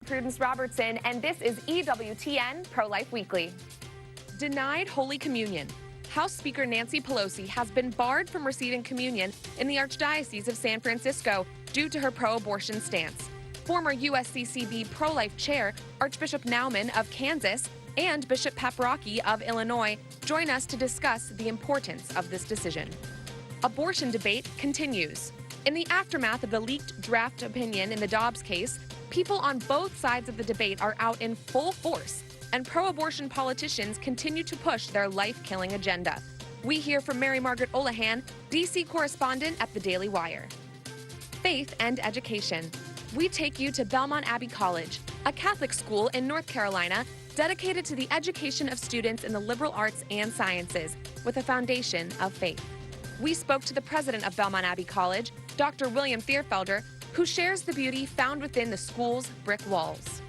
Prudence Robertson, and this is EWTN Pro-Life Weekly. Denied Holy Communion. House Speaker Nancy Pelosi has been barred from receiving communion in the Archdiocese of San Francisco due to her pro-abortion stance. Former USCCB pro-life chair Archbishop Naumann of Kansas and Bishop Paprocki of Illinois join us to discuss the importance of this decision. Abortion debate continues. In the aftermath of the leaked draft opinion in the Dobbs case, people on both sides of the debate are out in full force, and pro-abortion politicians continue to push their life-killing agenda. We hear from Mary Margaret Olahan, D.C. correspondent at the Daily Wire. Faith and education. We take you to Belmont Abbey College, a Catholic school in North Carolina dedicated to the education of students in the liberal arts and sciences with a foundation of faith. We spoke to the president of Belmont Abbey College, Dr. William Thierfelder, who shares the beauty found within the school's brick walls.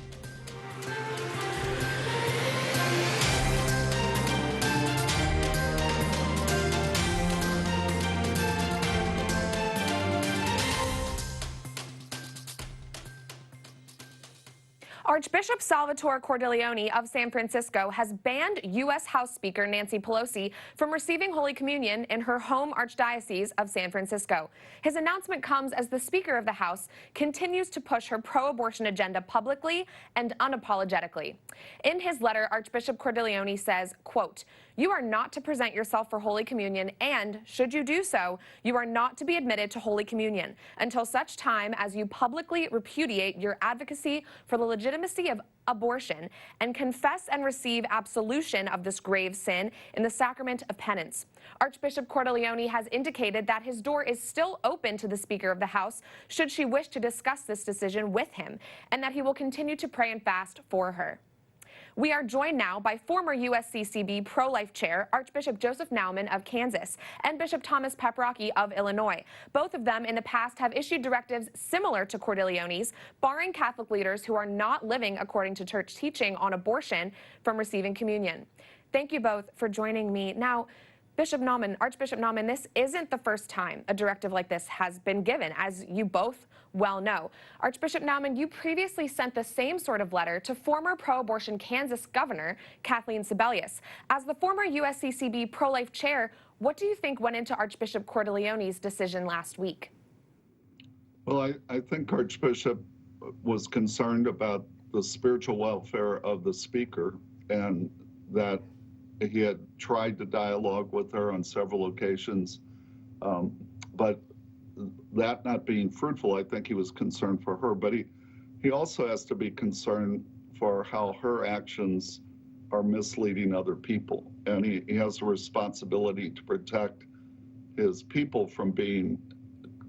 Archbishop Salvatore Cordileone of San Francisco has banned U.S. House Speaker Nancy Pelosi from receiving Holy Communion in her home Archdiocese of San Francisco. His announcement comes as the Speaker of the House continues to push her pro-abortion agenda publicly and unapologetically. In his letter, Archbishop Cordileone says, quote, "You are not to present yourself for Holy Communion, and, should you do so, you are not to be admitted to Holy Communion until such time as you publicly repudiate your advocacy for the legitimacy of abortion and confess and receive absolution of this grave sin in the sacrament of penance." Archbishop Cordileone has indicated that his door is still open to the Speaker of the House should she wish to discuss this decision with him, and that he will continue to pray and fast for her. We are joined now by former USCCB pro-life chair Archbishop Joseph Naumann of Kansas and Bishop Thomas Paprocki of Illinois. Both of them in the past have issued directives similar to Cordileone's, barring Catholic leaders who are not living according to church teaching on abortion from receiving communion. Thank you both for joining me. Now, Archbishop Naumann, this isn't the first time a directive like this has been given, as you both well know. Archbishop Naumann, you previously sent the same sort of letter to former pro-abortion Kansas Governor Kathleen Sebelius. As the former USCCB pro-life chair, what do you think went into Archbishop Cordileone's decision last week? Well, I think Archbishop was concerned about the spiritual welfare of the speaker, and that he had tried to dialogue with her on several occasions, but that not being fruitful, I think he was concerned for her. But he also has to be concerned for how her actions are misleading other people. And he has a responsibility to protect his people from being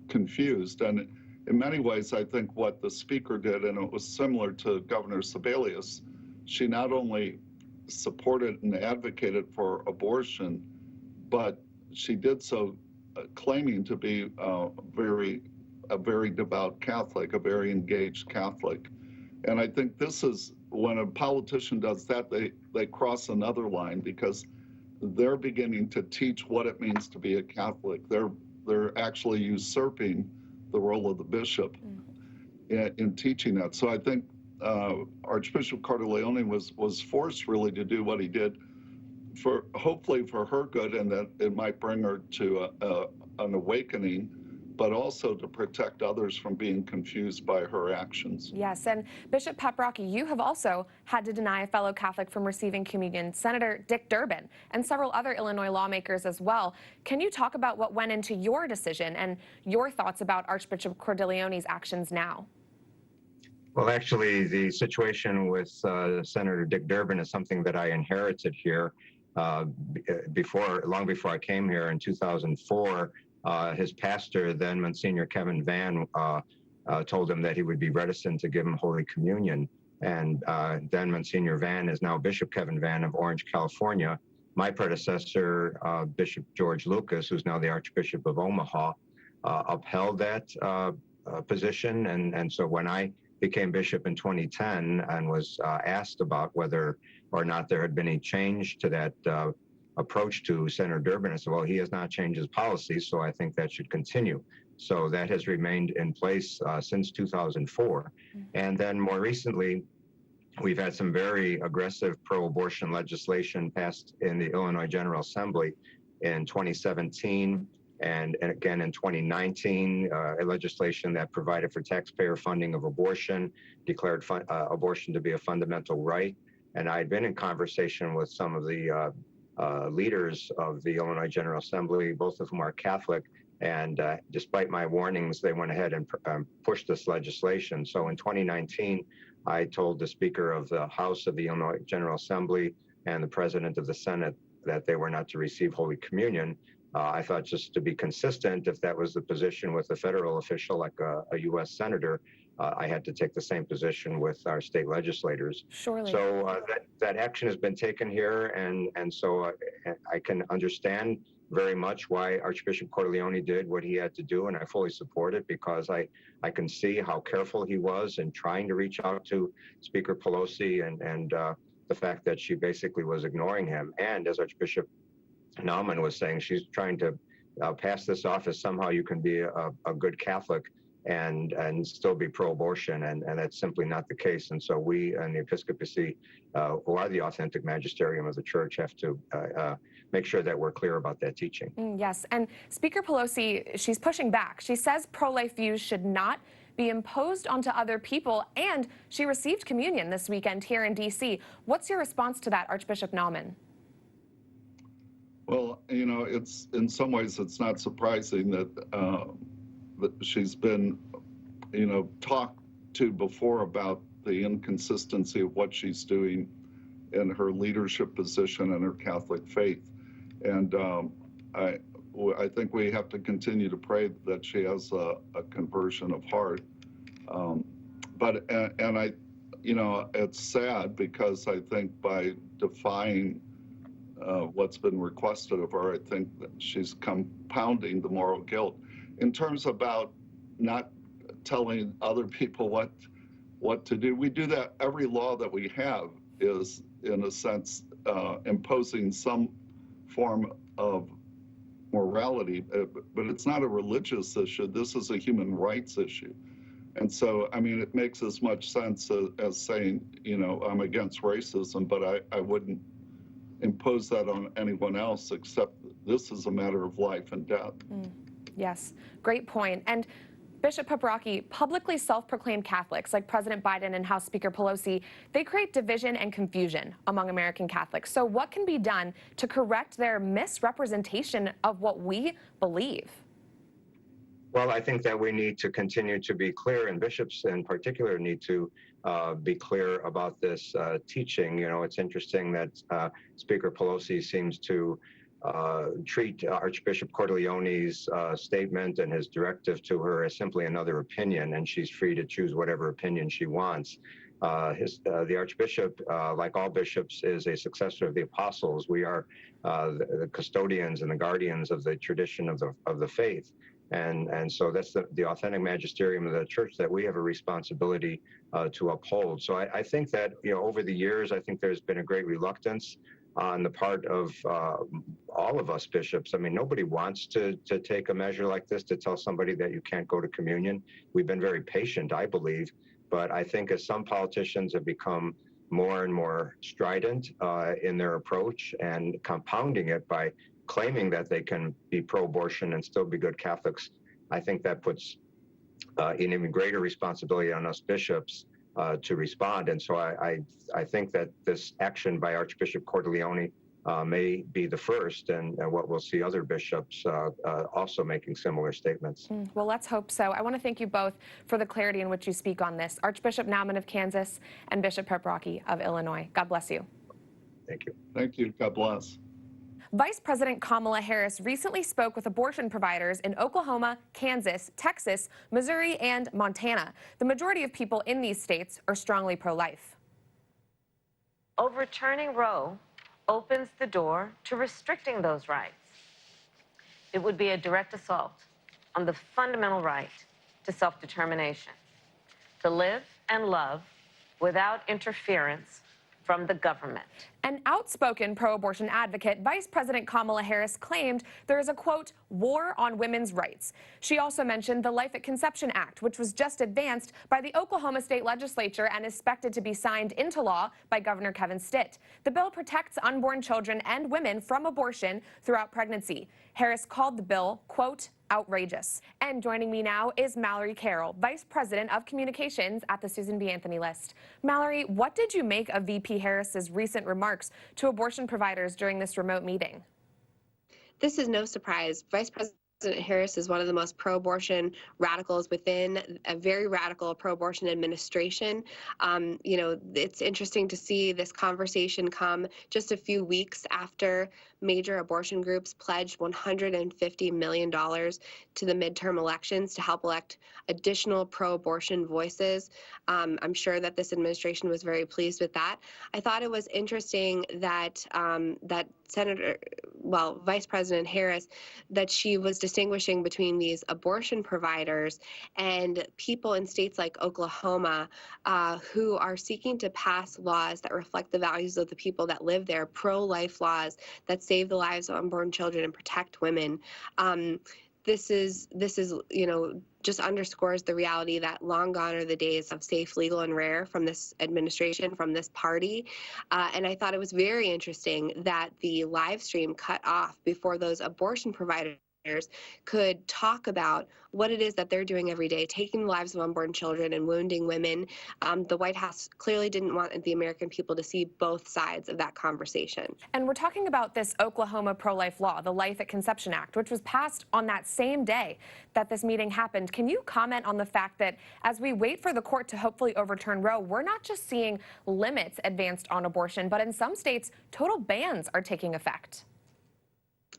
confused. And in many ways, I think what the speaker did, and it was similar to Governor Sebelius, she not only supported and advocated for abortion, but she did so claiming to be a very devout Catholic, a very engaged Catholic. And I think this is, when a politician does that, they cross another line, because they're beginning to teach what it means to be a Catholic. They're actually usurping the role of the bishop in teaching that. So I think Archbishop Cordileone was forced really to do what he did, for hopefully for her good, and that it might bring her to an awakening, but also to protect others from being confused by her actions. Yes, and Bishop Paprocki, you have also had to deny a fellow Catholic from receiving communion, Senator Dick Durbin, and several other Illinois lawmakers as well. Can you talk about what went into your decision and your thoughts about Archbishop Cordileone's actions now? Well, actually, the situation with Senator Dick Durbin is something that I inherited here long before I came here in 2004. His pastor, then Monsignor Kevin Vann, told him that he would be reticent to give him Holy Communion. And then Monsignor Vann is now Bishop Kevin Vann of Orange, California. My predecessor, Bishop George Lucas, who's now the Archbishop of Omaha, upheld that position. And so when I became bishop in 2010 and was asked about whether or not there had been any change to that approach to Senator Durbin, I said, well, he has not changed his policy, so I think that should continue. So that has remained in place since 2004. And then more recently, we've had some very aggressive pro-abortion legislation passed in the Illinois General Assembly in 2017 and again in 2019, a legislation that provided for taxpayer funding of abortion, declared abortion to be a fundamental right. And I had been in conversation with some of the leaders of the Illinois General Assembly, both of whom are Catholic, and despite my warnings, they went ahead and pushed this legislation. So in 2019, I told the Speaker of the House of the Illinois General Assembly and the President of the Senate that they were not to receive Holy Communion. I thought, just to be consistent, if that was the position with a federal official like a U.S. senator, I had to take the same position with our state legislators. Surely. So that action has been taken here, and so I can understand very much why Archbishop Cordileone did what he had to do, and I fully support it because I can see how careful he was in trying to reach out to Speaker Pelosi and the fact that she basically was ignoring him. And as Archbishop Naumann was saying, she's trying to pass this off as somehow you can be a good Catholic and still be pro-abortion, and that's simply not the case. And so we and the episcopacy, who are the authentic magisterium of the church, have to make sure that we're clear about that teaching. Yes, and Speaker Pelosi, she's pushing back. She says pro-life views should not be imposed onto other people, and she received communion this weekend here in D.C. What's your response to that, Archbishop Naumann? Well, you know, it's in some ways it's not surprising that she's been, you know, talked to before about the inconsistency of what she's doing in her leadership position and her Catholic faith. And I think we have to continue to pray that she has a conversion of heart. But I, you know, it's sad because I think by defying what's been requested of her, I think that she's compounding the moral guilt. In terms about not telling other people what to do, we do that. Every law that we have is, in a sense, imposing some form of morality, but it's not a religious issue. This is a human rights issue. And so, I mean, it makes as much sense as saying, you know, I'm against racism, but I wouldn't impose that on anyone else, except this is a matter of life and death. Yes, great point. And Bishop Paprocki, publicly self-proclaimed Catholics like President Biden and House Speaker Pelosi, they create division and confusion among American Catholics. So what can be done to correct their misrepresentation of what we believe? Well, I think that we need to continue to be clear, and bishops in particular need to be clear about this teaching. You know, it's interesting that Speaker Pelosi seems to treat Archbishop Cordileone's statement and his directive to her as simply another opinion, and she's free to choose whatever opinion she wants. The Archbishop, like all bishops, is a successor of the apostles. We are the custodians and the guardians of the tradition of the faith. And so that's the authentic magisterium of the church that we have a responsibility to uphold. So I think that, you know, over the years, I think there's been a great reluctance on the part of all of us bishops. I mean, nobody wants to take a measure like this to tell somebody that you can't go to communion. We've been very patient, I believe. But I think as some politicians have become more and more strident in their approach and compounding it by claiming that they can be pro-abortion and still be good Catholics, I think that puts an even greater responsibility on us bishops to respond. And so I think that this action by Archbishop Cordileone may be the first, and what we'll see other bishops also making similar statements. Well, let's hope so. I want to thank you both for the clarity in which you speak on this. Archbishop Naumann of Kansas and Bishop Paprocki of Illinois. God bless you. Thank you. Thank you. God bless. Vice President Kamala Harris recently spoke with abortion providers in Oklahoma, Kansas, Texas, Missouri, and Montana. The majority of people in these states are strongly pro-life. Overturning Roe opens the door to restricting those rights. It would be a direct assault on the fundamental right to self-determination, to live and love without interference from the government. An outspoken pro-abortion advocate, Vice President Kamala Harris claimed there is a, quote, war on women's rights. She also mentioned the Life at Conception Act, which was just advanced by the Oklahoma State Legislature and is expected to be signed into law by Governor Kevin Stitt. The bill protects unborn children and women from abortion throughout pregnancy. Harris called the bill, quote, outrageous. And joining me now is Mallory Carroll, Vice President of Communications at the Susan B. Anthony List. Mallory, what did you make of VP Harris's recent remarks to abortion providers during this remote meeting? This is no surprise. Vice President Harris is one of the most pro-abortion radicals within a very radical pro-abortion administration. It's interesting to see this conversation come just a few weeks after major abortion groups pledged $150 million to the midterm elections to help elect additional pro-abortion voices. I'm sure that this administration was very pleased with that. I thought it was interesting that Vice President Harris, that she was distinguishing between these abortion providers and people in states like Oklahoma who are seeking to pass laws that reflect the values of the people that live there, pro-life laws that save the lives of unborn children and protect women. This is just underscores the reality that long gone are the days of safe, legal, and rare from this administration, from this party. And I thought it was very interesting that the live stream cut off before those abortion providers could talk about what it is that they're doing every day, taking the lives of unborn children and wounding women. The White House clearly didn't want the American people to see both sides of that conversation. And we're talking about this Oklahoma pro-life law, the Life at Conception Act, which was passed on that same day that this meeting happened. Can you comment on the fact that as we wait for the court to hopefully overturn Roe, we're not just seeing limits advanced on abortion, but in some states, total bans are taking effect?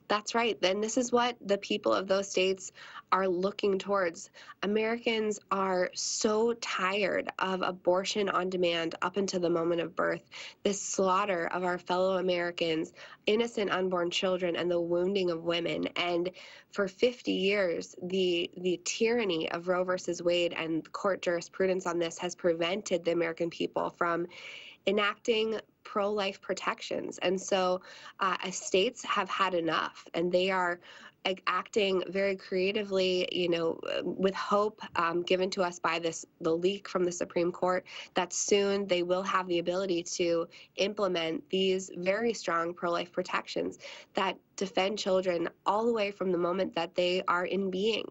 That's right. And this is what the people of those states are looking towards. Americans are so tired of abortion on demand up until the moment of birth, this slaughter of our fellow Americans, innocent unborn children, and the wounding of women. And for 50 years, the tyranny of Roe versus Wade and court jurisprudence on this has prevented the American people from enacting pro-life protections. And so states have had enough, and they are acting very creatively, with hope given to us by the leak from the Supreme Court that soon they will have the ability to implement these very strong pro-life protections that defend children all the way from the moment that they are in being,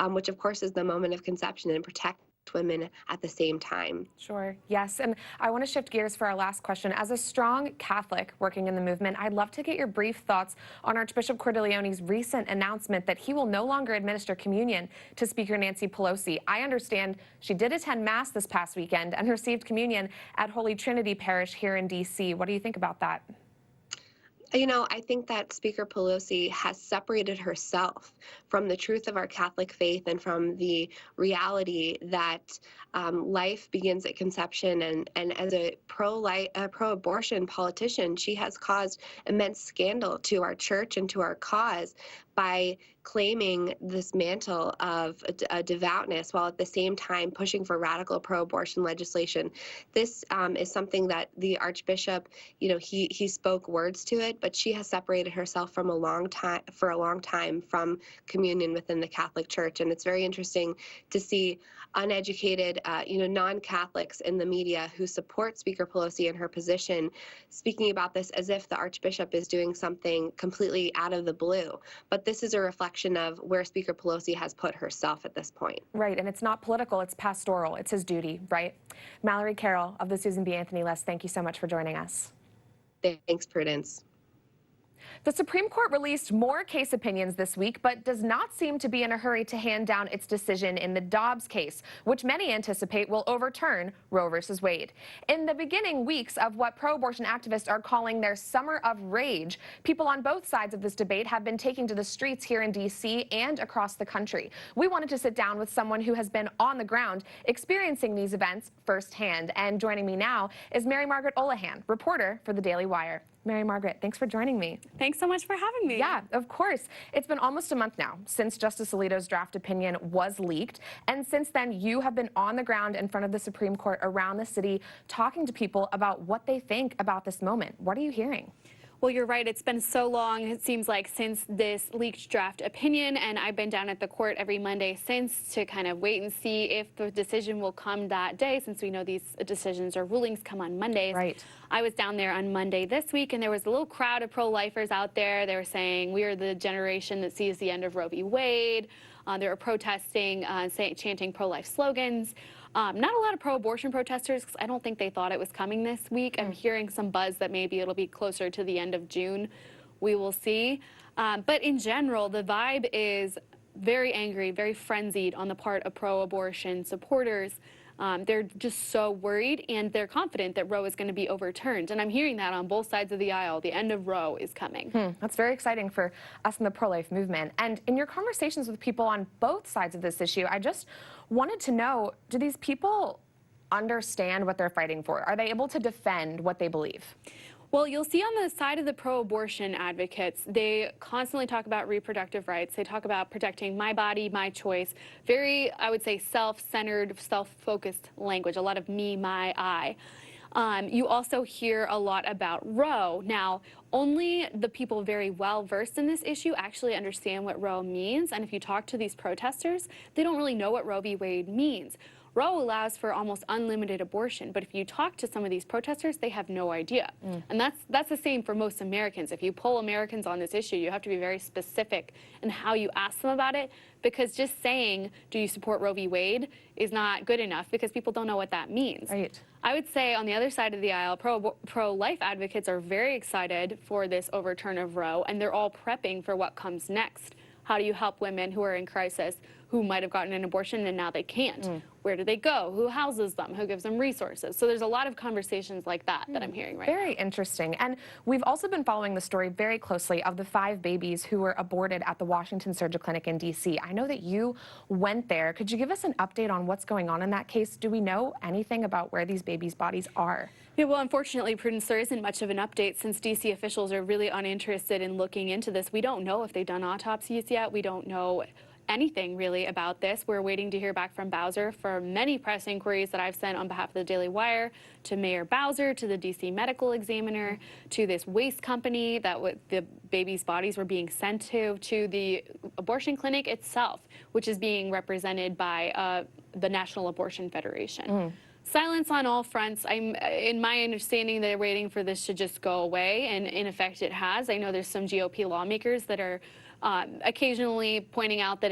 which of course is the moment of conception, and protect women at the same time. Sure, yes. And I want to shift gears for our last question. As a strong Catholic working in the movement, I'd love to get your brief thoughts on Archbishop Cordileone's recent announcement that he will no longer administer communion to Speaker Nancy Pelosi. I understand she did attend Mass this past weekend and received communion at Holy Trinity Parish here in D.C. What do you think about that? I think that Speaker Pelosi has separated herself from the truth of our Catholic faith and from the reality that life begins at conception. And as a pro-abortion politician, she has caused immense scandal to our church and to our cause by claiming this mantle of a devoutness while at the same time pushing for radical pro-abortion legislation. This is something that the Archbishop, he spoke words to it, but she has separated herself for a long time from communion within the Catholic Church. And it's very interesting to see uneducated, non-Catholics in the media who support Speaker Pelosi and her position speaking about this as if the Archbishop is doing something completely out of the blue. But this is a reflection of where Speaker Pelosi has put herself at this point. Right, and it's not political, it's pastoral. It's his duty, right? Mallory Carroll of the Susan B. Anthony List, thank you so much for joining us. Thanks, Prudence. The Supreme Court released more case opinions this week, but does not seem to be in a hurry to hand down its decision in the Dobbs case, which many anticipate will overturn Roe versus Wade. In the beginning weeks of what pro-abortion activists are calling their summer of rage, people on both sides of this debate have been taking to the streets here in D.C. and across the country. We wanted to sit down with someone who has been on the ground experiencing these events firsthand. And joining me now is Mary Margaret Olahan, reporter for the Daily Wire. Mary Margaret, thanks for joining me. Thanks so much for having me. Yeah, of course. It's been almost a month now since Justice Alito's draft opinion was leaked. And since then, you have been on the ground in front of the Supreme Court around the city talking to people about what they think about this moment. What are you hearing? Well, you're right. It's been so long, it seems like, since this leaked draft opinion, and I've been down at the court every Monday since to kind of wait and see if the decision will come that day, since we know these decisions or rulings come on Mondays. Right. I was down there on Monday this week, and there was a little crowd of pro-lifers out there. They were saying, we are the generation that sees the end of Roe v. Wade. They were protesting, chanting pro-life slogans. Not a lot of pro-abortion protesters, because I don't think they thought it was coming this week. I'm hearing some buzz that maybe it'll be closer to the end of June. We will see. But in general, the vibe is very angry, very frenzied on the part of pro-abortion supporters. They're just so worried, and they're confident that Roe is going to be overturned. And I'm hearing that on both sides of the aisle. The end of Roe is coming. That's very exciting for us in the pro-life movement. And in your conversations with people on both sides of this issue, I just wanted to know, do these people understand what they're fighting for? Are they able to defend what they believe? Well, you'll see on the side of the pro-abortion advocates, they constantly talk about reproductive rights. They talk about protecting my body, my choice. Very, I would say, self-centered, self-focused language. A lot of me, my, I. You also hear a lot about Roe. Now, only the people very well versed in this issue actually understand what Roe means. And if you talk to these protesters, they don't really know what Roe v. Wade means. Roe allows for almost unlimited abortion, but if you talk to some of these protesters, they have no idea. And that's the same for most Americans. If you poll Americans on this issue, you have to be very specific in how you ask them about it, because just saying, do you support Roe v. Wade, is not good enough, because people don't know what that means. Right. I would say on the other side of the aisle, pro-life advocates are very excited for this overturn of Roe, and they're all prepping for what comes next. How do you help women who are in crisis, who might have gotten an abortion and now they can't? Where do they go? Who houses them? Who gives them resources? So there's a lot of conversations like that that I'm hearing right now. Very interesting. And we've also been following the story very closely of the 5 babies who were aborted at the Washington Surgery Clinic in D.C. I know that you went there. Could you give us an update on what's going on in that case? Do we know anything about where these babies' bodies are? Yeah, well, unfortunately, Prudence, there isn't much of an update since D.C. officials are really uninterested in looking into this. We don't know if they've done autopsies yet. We don't know anything really about this. We're waiting to hear back from Bowser for many press inquiries that I've sent on behalf of the Daily Wire to Mayor Bowser, to the D.C. medical examiner, to this waste company that the babies' bodies were being sent to the abortion clinic itself, which is being represented by the National Abortion Federation. Silence on all fronts. In my understanding, they're waiting for this to just go away, and in effect it has. I know there's some GOP lawmakers that are occasionally pointing out that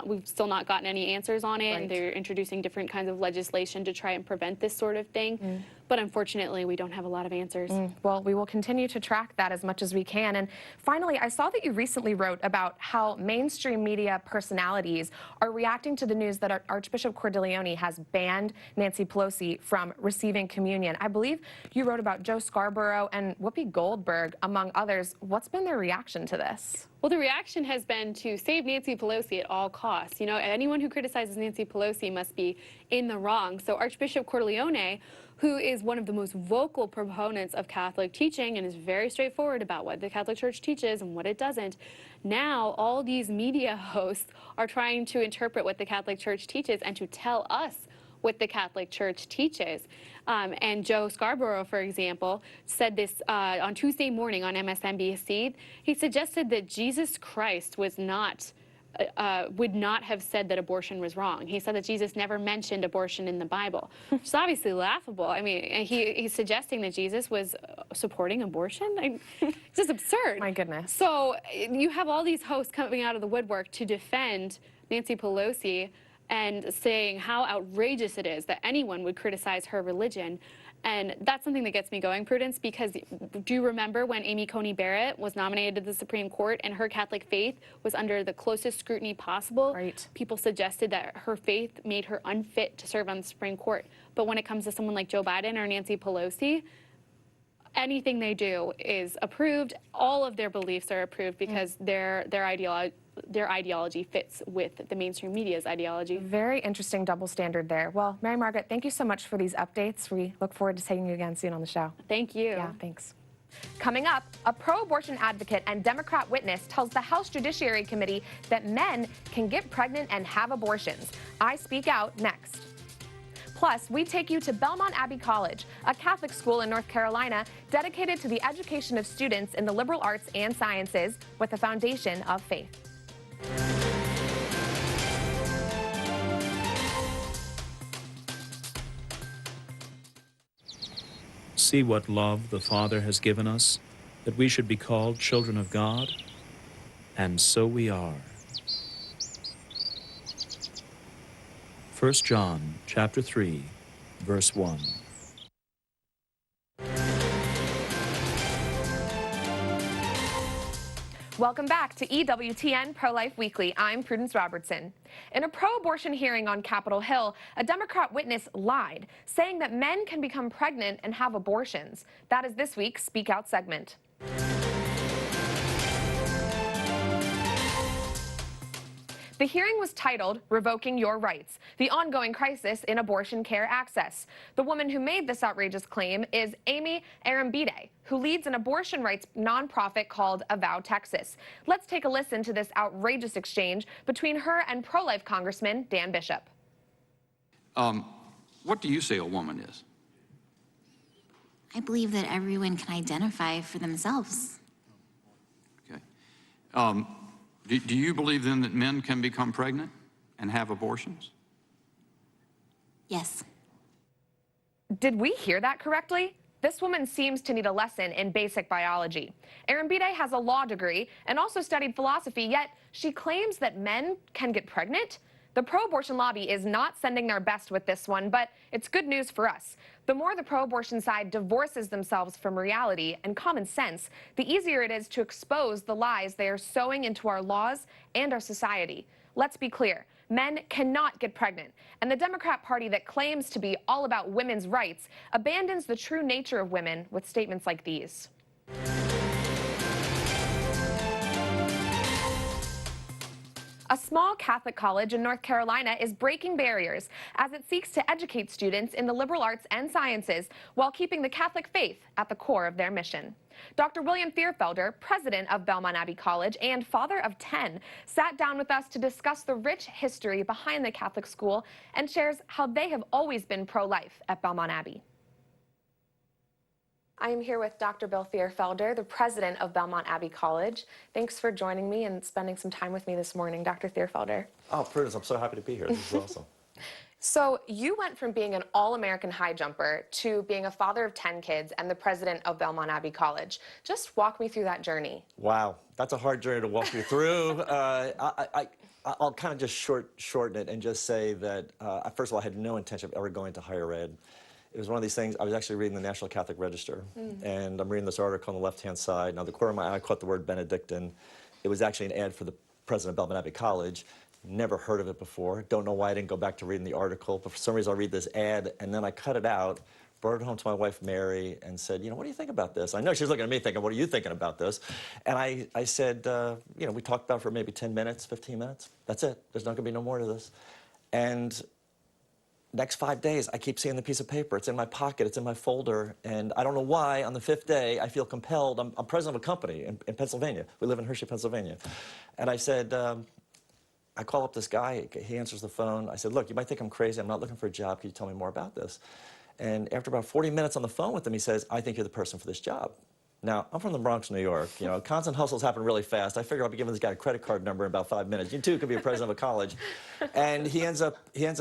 we've still not gotten any answers on it, and they're introducing different kinds of legislation to try and prevent this sort of thing. But unfortunately, we don't have a lot of answers. Well, we will continue to track that as much as we can. And finally, I saw that you recently wrote about how mainstream media personalities are reacting to the news that Archbishop Cordileone has banned Nancy Pelosi from receiving communion. I believe you wrote about Joe Scarborough and Whoopi Goldberg, among others. What's been their reaction to this? Well, the reaction has been to save Nancy Pelosi at all costs. You know, anyone who criticizes Nancy Pelosi must be in the wrong. So Archbishop Cordileone, who is one of the most vocal proponents of Catholic teaching and is very straightforward about what the Catholic Church teaches and what it doesn't, now all these media hosts are trying to interpret what the Catholic Church teaches and to tell us what the Catholic Church teaches. And Joe Scarborough, for example, said this on Tuesday morning on MSNBC. He suggested that Jesus Christ was not would not have said that abortion was wrong. He said that Jesus never mentioned abortion in the Bible, which is obviously laughable. I mean, he's suggesting that Jesus was supporting abortion? It's just absurd. My goodness. So you have all these hosts coming out of the woodwork to defend Nancy Pelosi and saying how outrageous it is that anyone would criticize her religion. And that's something that gets me going, Prudence, because do you remember when Amy Coney Barrett was nominated to the Supreme Court and her Catholic faith was under the closest scrutiny possible? Right. People suggested that her faith made her unfit to serve on the Supreme Court. But when it comes to someone like Joe Biden or Nancy Pelosi, anything they do is approved. All of their beliefs are approved because their ideology fits with the mainstream media's ideology. Very interesting double standard there. Well, Mary Margaret, thank you so much for these updates. We look forward to seeing you again soon on the show. Thank you. Yeah, thanks. Coming up, a pro-abortion advocate and Democrat witness tells the House Judiciary Committee that men can get pregnant and have abortions. I speak out next. Plus, we take you to Belmont Abbey College, a Catholic school in North Carolina dedicated to the education of students in the liberal arts and sciences with a foundation of faith. See what love the Father has given us, that we should be called children of God, and so we are. 1 John chapter 3, verse 1. Welcome back to EWTN Pro-Life Weekly. I'm Prudence Robertson. In a pro-abortion hearing on Capitol Hill, a Democrat witness lied, saying that men can become pregnant and have abortions. That is this week's Speak Out segment. The hearing was titled, Revoking Your Rights, the ongoing crisis in abortion care access. The woman who made this outrageous claim is Amy Arambide, who leads an abortion rights nonprofit called Avow Texas. Let's take a listen to this outrageous exchange between her and pro-life Congressman Dan Bishop. What do you say a woman is? I believe that everyone can identify for themselves. Okay. Do you believe then that men can become pregnant and have abortions? Yes. Did we hear that correctly? This woman seems to need a lesson in basic biology. Arambide has a law degree and also studied philosophy, yet she claims that men can get pregnant? The pro-abortion lobby is not sending their best with this one, but it's good news for us. The more the pro-abortion side divorces themselves from reality and common sense, the easier it is to expose the lies they are sowing into our laws and our society. Let's be clear. Men cannot get pregnant, and the Democrat Party that claims to be all about women's rights abandons the true nature of women with statements like these. A small Catholic college in North Carolina is breaking barriers as it seeks to educate students in the liberal arts and sciences while keeping the Catholic faith at the core of their mission. Dr. William Thierfelder, president of Belmont Abbey College and father of 10, sat down with us to discuss the rich history behind the Catholic school and shares how they have always been pro-life at Belmont Abbey. I am here with Dr. Bill Thierfelder, the president of Belmont Abbey College. Thanks for joining me and spending some time with me this morning, Dr. Thierfelder. Oh, Prudence, I'm so happy to be here. This is awesome. So you went from being an all-American high jumper to being a father of 10 kids and the president of Belmont Abbey College. Just walk me through that journey. Wow, that's a hard journey to walk you through. I'll kind of just shorten it and just say that, first of all, I had no intention of ever going to higher ed. It was one of these things, I was actually reading the National Catholic Register, and I'm reading this article on the left-hand side. Now, the corner of my eye caught the word Benedictine. It was actually an ad for the president of Belmont Abbey College. Never heard of it before. Don't know why I didn't go back to reading the article, but for some reason I'll read this ad, and then I cut it out, brought it home to my wife, Mary, and said, you know, what do you think about this? I know she's looking at me thinking, what are you thinking about this? And I said, you know, we talked about it for maybe 10 minutes, 15 minutes. That's it. There's not going to be no more to this. And next 5 days, I keep seeing the piece of paper. It's in my pocket. It's in my folder. And I don't know why, on the 5th day, I feel compelled. I'm president of a company in Pennsylvania. We live in Hershey, Pennsylvania. And I said, I call up this guy. He answers the phone. I said, look, you might think I'm crazy. I'm not looking for a job. Can you tell me more about this? And after about 40 minutes on the phone with him, he says, I think you're the person for this job. Now, I'm from the Bronx, New York. You know, constant hustles happen really fast. I figure I'll be giving this guy a credit card number in about 5 minutes. You too could be a president of a college. And he ends up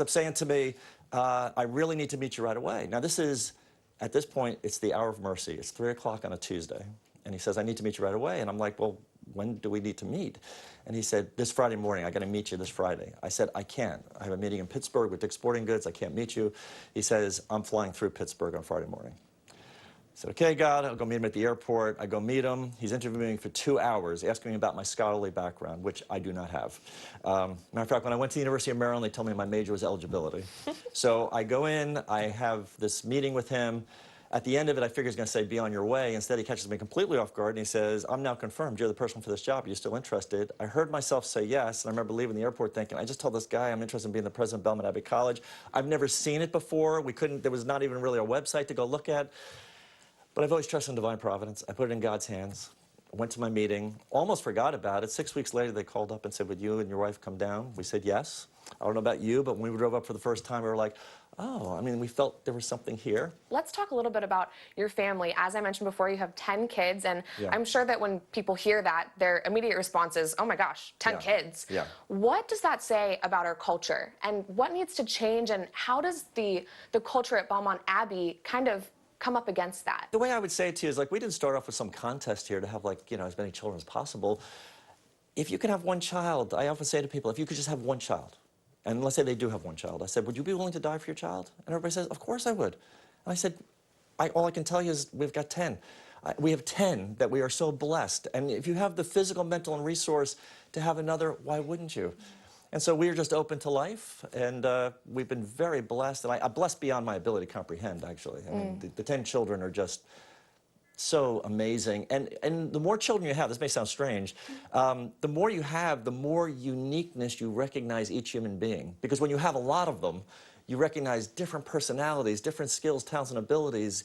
saying to me, I really need to meet you right away. Now, this is, at this point, it's the hour of mercy. It's 3 o'clock on a Tuesday. And he says, I need to meet you right away. And I'm like, well, when do we need to meet? And he said, this Friday morning. I got to meet you this Friday. I said, I can't. I have a meeting in Pittsburgh with Dick's Sporting Goods. I can't meet you. He says, I'm flying through Pittsburgh on Friday morning. I said, okay, God, I'll go meet him at the airport. I go meet him. He's interviewing me for 2 hours, asking me about my scholarly background, which I do not have. Matter of fact, when I went to the University of Maryland, they told me my major was eligibility. So I go in, I have this meeting with him. At the end of it, I figure he's going to say, be on your way. Instead, he catches me completely off guard, and he says, I'm now confirmed. You're the person for this job. Are you still interested? I heard myself say yes, and I remember leaving the airport thinking, I just told this guy I'm interested in being the president of Belmont Abbey College. I've never seen it before. There was not even really a website to go look at. But I've always trusted in divine providence. I put it in God's hands. I went to my meeting, almost forgot about it. 6 weeks later, they called up and said, would you and your wife come down? We said yes. I don't know about you, but when we drove up for the first time, we were like, oh, I mean, we felt there was something here. Let's talk a little bit about your family. As I mentioned before, you have 10 kids, and I'm sure that when people hear that, their immediate response is, oh my gosh, 10 kids. What does that say about our culture, and what needs to change, and how does the culture at Belmont Abbey kind of come up against that? The way I would say it to you is, like, we didn't start off with some contest here to have, like, you know, as many children as possible. If you could have one child, I often say to people, if you could just have one child, and let's say they do have one child, I said, would you be willing to die for your child? And everybody says, of course I would. And I said, all I can tell you is we've got 10. We have 10 that we are so blessed. And if you have the physical, mental, and resource to have another, why wouldn't you? And so we are just open to life, and we've been very blessed, and I'm blessed beyond my ability to comprehend, actually. I mean, the 10 children are just so amazing. And the more children you have, this may sound strange, the more you have, the more uniqueness you recognize each human being. Because when you have a lot of them, you recognize different personalities, different skills, talents, and abilities,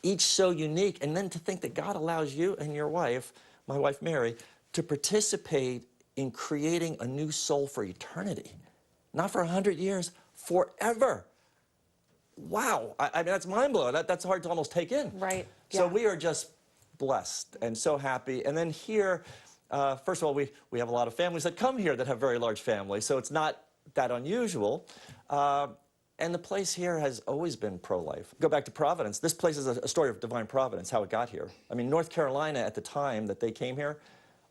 each so unique. And then to think that God allows you and your wife, my wife Mary, to participate in creating a new soul for eternity. Not for 100 years, forever. Wow, I mean, that's mind-blowing. That's hard to almost take in. Right. So we are just blessed and so happy. And then here, first of all, we have a lot of families that come here that have very large families, so it's not that unusual. And the place here has always been pro-life. Go back to Providence. This place is a story of divine providence, how it got here. I mean, North Carolina at the time that they came here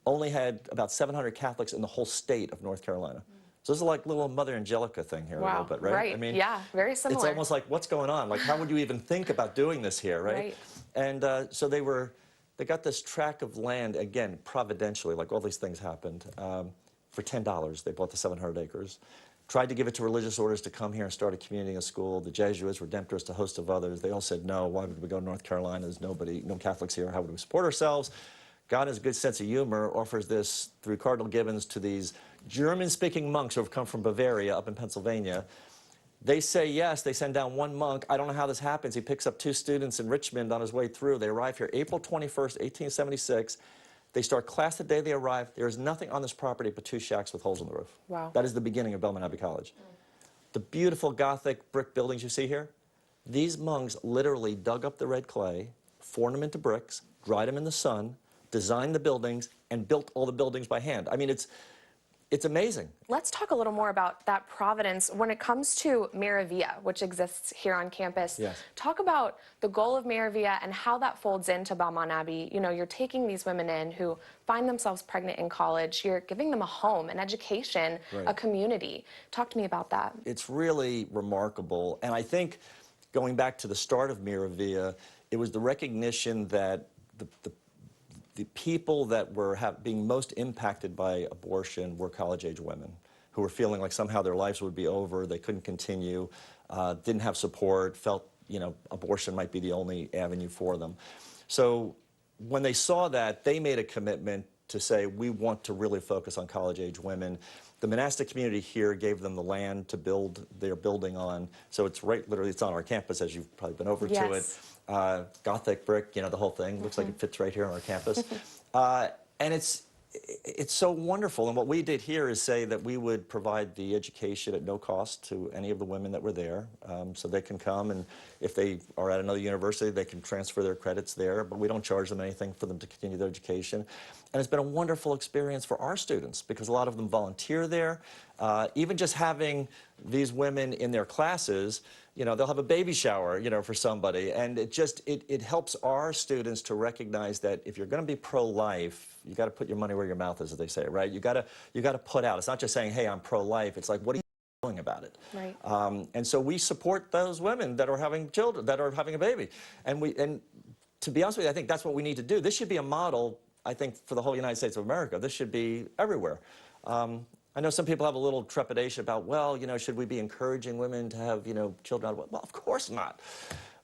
only had about 700 Catholics in the whole state of North Carolina. So this is like little Mother Angelica thing here a little bit, right? Right. I mean, yeah, very similar. it's almost like, what's going on? Like, how would you even think about doing this here, right? And so they got this tract of land, again, providentially, like all these things happened, for $10. They bought the 700 acres. Tried to give it to religious orders to come here and start a community, a school. The Jesuits, Redemptorists, a host of others. They all said, no, why would we go to North Carolina? There's no Catholics here. How would we support ourselves? God has a good sense of humor, offers this through Cardinal Gibbons to these German-speaking monks who have come from Bavaria up in Pennsylvania. They say yes, they send down one monk. I don't know how this happens. He picks up 2 students in Richmond on his way through. They arrive here April 21st, 1876. They start class the day they arrive. There is nothing on this property but 2 shacks with holes in the roof. Wow. That is the beginning of Belmont Abbey College. The beautiful Gothic brick buildings you see here, these monks literally dug up the red clay, formed them into bricks, dried them in the sun, designed the buildings, and built all the buildings by hand. I mean, it's amazing. Let's talk a little more about that providence when it comes to Miravia, which exists here on campus. Yes. Talk about the goal of Miravia and how that folds into Belmont Abbey. You know, you're taking these women in who find themselves pregnant in college. You're giving them a home, an education, a community. Talk to me about that. It's really remarkable. And I think, going back to the start of Miravia, it was the recognition that the people that were being most impacted by abortion were college-age women who were feeling like somehow their lives would be over, they couldn't continue, didn't have support, felt, you know, abortion might be the only avenue for them. So when they saw that, they made a commitment to say, we want to really focus on college-age women. The monastic community here gave them the land to build their building on. So it's literally, it's on our campus, as you've probably been over to it. Gothic brick, you know, the whole thing. Looks like it fits right here on our campus. And it's so wonderful. And what we did here is say that we would provide the education at no cost to any of the women that were there. So they can come, and if they are at another university, they can transfer their credits there, but we don't charge them anything for them to continue their education. And it's been a wonderful experience for our students because a lot of them volunteer there. Even just having these women in their classes, you know, they'll have a baby shower, you know, for somebody. And it helps our students to recognize that if you're going to be pro-life, you got to put your money where your mouth is, as they say, right? You got to put out. It's not just saying, hey, I'm pro-life. It's like, what are you doing about it? Right. And so we support those women that are having children, that are having a baby. And to be honest with you, I think that's what we need to do. This should be a model, I think, for the whole United States of America. This should be everywhere. I know some people have a little trepidation about, well, you know, should we be encouraging women to have, you know, children? Well, of course not.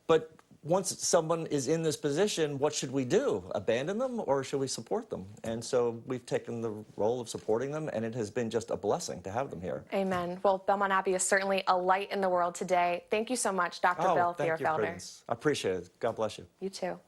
But once someone is in this position, what should we do? Abandon them, or should we support them? And so we've taken the role of supporting them, and it has been just a blessing to have them here. Amen. Well, Belmont Abbey is certainly a light in the world today. Thank you so much, Dr. Bill Thierfelder. Thank you, Prudence. I appreciate it. God bless you. You too.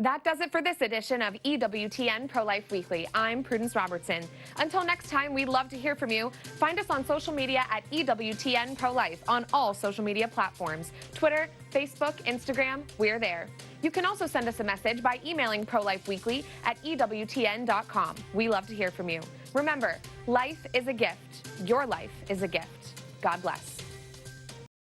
That does it for this edition of EWTN Pro-Life Weekly. I'm Prudence Robertson. Until next time, we'd love to hear from you. Find us on social media at EWTN Pro-Life on all social media platforms. Twitter, Facebook, Instagram, we're there. You can also send us a message by emailing ProLifeWeekly at EWTN.com. We love to hear from you. Remember, life is a gift. Your life is a gift. God bless.